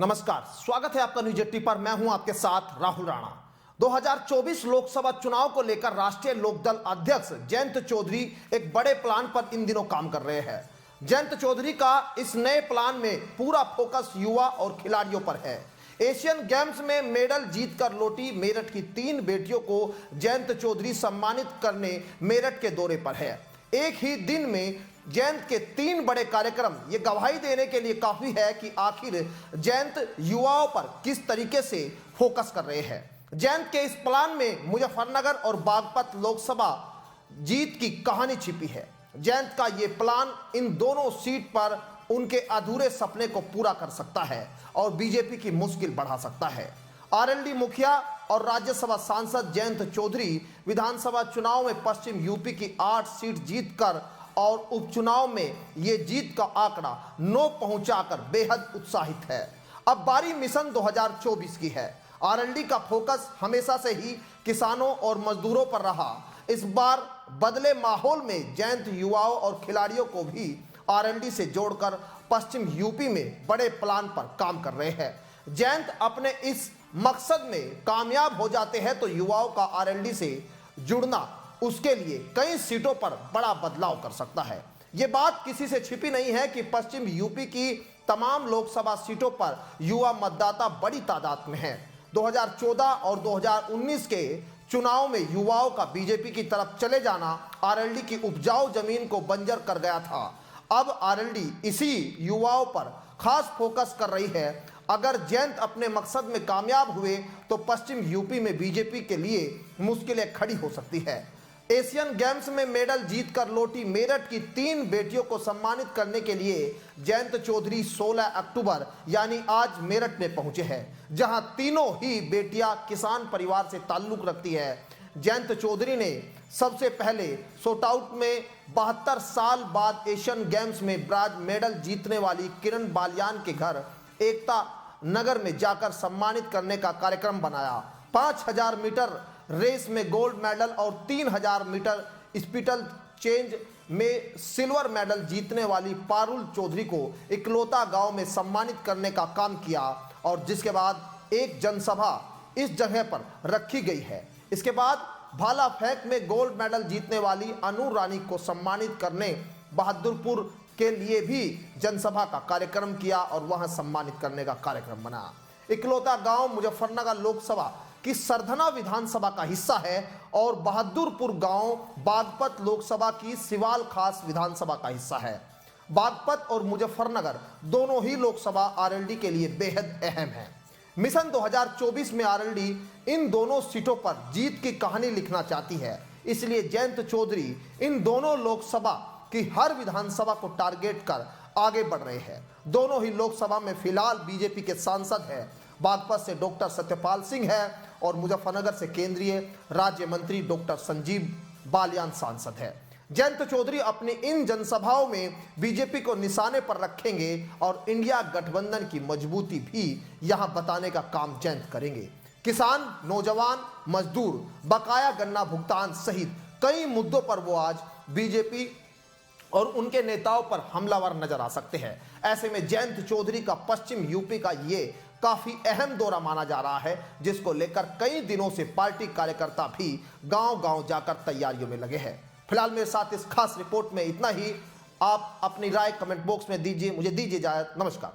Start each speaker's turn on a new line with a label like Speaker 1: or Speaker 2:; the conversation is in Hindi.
Speaker 1: नमस्कार, स्वागत है आपका न्यूज 80 पर। मैं हूं आपके साथ राहुल राणा। 2024 लोकसभा चुनाव को लेकर राष्ट्रीय लोकदल अध्यक्ष जयंत चौधरी एक बड़े प्लान पर इन दिनों काम कर रहे हैं। जयंत चौधरी का इस नए प्लान में पूरा फोकस युवा और खिलाड़ियों पर है। एशियन गेम्स में मेडल जीतकर लौटी मेरठ की 3 बेटियों को जयंत चौधरी सम्मानित करने मेरठ के दौरे पर है। एक ही दिन में जयंत के 3 बड़े कार्यक्रम ये गवाही देने के लिए काफी है कि आखिर जयंत युवाओं पर किस तरीके से फोकस कर रहे हैं। जयंत के इस प्लान में मुजफ्फरनगर और बागपत लोकसभा जीत की कहानी छिपी है। जयंत का ये प्लान इन दोनों सीट पर उनके अधूरे सपने को पूरा कर सकता है और बीजेपी की मुश्किल बढ़ा सकता है। आरएलडी मुखिया और राज्यसभा सांसद जयंत चौधरी विधानसभा चुनाव में पश्चिम यूपी की 8 सीट जीतकर और उपचुनाव में ये जीत का आंकड़ा 9 पहुंचाकर बेहद उत्साहित है। अब बारी मिशन 2024 की है। आरएलडी का फोकस हमेशा से ही किसानों और मजदूरों पर रहा। इस बार बदले माहौल में जयंत युवाओं और खिलाड़ियों को भी आरएलडी से जोड़कर पश्चिम यूपी में बड़े प्लान पर काम कर रहे हैं। जयंत अपने इस मकसद में कामयाब हो जाते हैं तो युवाओं का आरएलडी से जुड़ना उसके लिए कई सीटों पर बड़ा बदलाव कर सकता है। यह बात किसी से छिपी नहीं है कि पश्चिम यूपी की तमाम लोकसभा सीटों पर युवा मतदाता बड़ी तादाद में हैं। 2014 और 2019 के चुनाव में युवाओं का बीजेपी की तरफ चले जाना आरएलडी की उपजाऊ जमीन को बंजर कर गया था। अब आरएलडी इसी युवाओं पर खास फोकस कर रही है। अगर जयंत अपने मकसद में कामयाब हुए तो पश्चिम यूपी में बीजेपी के लिए मुश्किलें खड़ी हो सकती है। एशियन गेम्स में मेडल जीतकर लौटी मेरठ की 3 बेटियों को सम्मानित करने के लिए जयंत चौधरी 16 अक्टूबर यानी आज मेरठ में पहुंचे हैं, जहां तीनों ही बेटियां किसान परिवार से ताल्लुक रखती है। जयंत चौधरी ने सबसे पहले शॉटआउट में 72 साल बाद एशियन गेम्स में ब्रांज मेडल जीतने वाली किरण बालियान के घर एकता नगर में जाकर सम्मानित करने का कार्यक्रम बनाया। 5000 मीटर रेस में गोल्ड मेडल और 3000 मीटर स्पीटल चेंज में सिल्वर मेडल जीतने वाली पारुल चौधरी को इकलौता गांव में सम्मानित करने का काम किया और जिसके बाद एक जनसभा इस जगह पर रखी गई है। इसके बाद भाला फेंक में गोल्ड मेडल जीतने वाली अनु रानी को सम्मानित करने बहादुरपुर के लिए भी जनसभा का कार्यक्रम किया और वहां सम्मानित करने का कार्यक्रम बना। इकलौता गांव मुजफ्फरनगर लोकसभा की सरधना विधानसभा का हिस्सा है और बहादुरपुर गांव बागपत लोकसभा की सिवाल खास विधानसभा का हिस्सा है। बागपत और मुजफ्फरनगर दोनों ही लोकसभा आरएलडी के लिए बेहद अहम है। मिशन 2024 में आरएलडी इन दोनों सीटों पर जीत की कहानी लिखना चाहती है। इसलिए जयंत चौधरी इन दोनों लोकसभा की हर विधानसभा को टारगेट कर आगे बढ़ रहे हैं। दोनों ही लोकसभा में फिलहाल बीजेपी के सांसद हैं। बागपत से डॉक्टर सत्यपाल सिंह है और मुजफ्फरनगर से केंद्रीय राज्य मंत्री डॉक्टर संजीव बालियान सांसद है। जयंत चौधरी अपनी इन जनसभाओं में बीजेपी को निशाने पर रखेंगे और इंडिया गठबंधन की मजबूती भी यहां बताने का काम जयंत करेंगे। किसान, नौजवान, मजदूर, बकाया गन्ना भुगतान सहित कई मुद्दों पर वो आज बीजेपी और उनके नेताओं पर हमलावर नजर आ सकते हैं। ऐसे में जयंत चौधरी का पश्चिम यूपी का ये काफी अहम दौरा माना जा रहा है, जिसको लेकर कई दिनों से पार्टी कार्यकर्ता भी गांव-गांव जाकर तैयारियों में लगे हैं। फिलहाल मेरे साथ इस खास रिपोर्ट में इतना ही। आप अपनी राय कमेंट बॉक्स में दीजिए, मुझे दीजिए इजाजत। नमस्कार।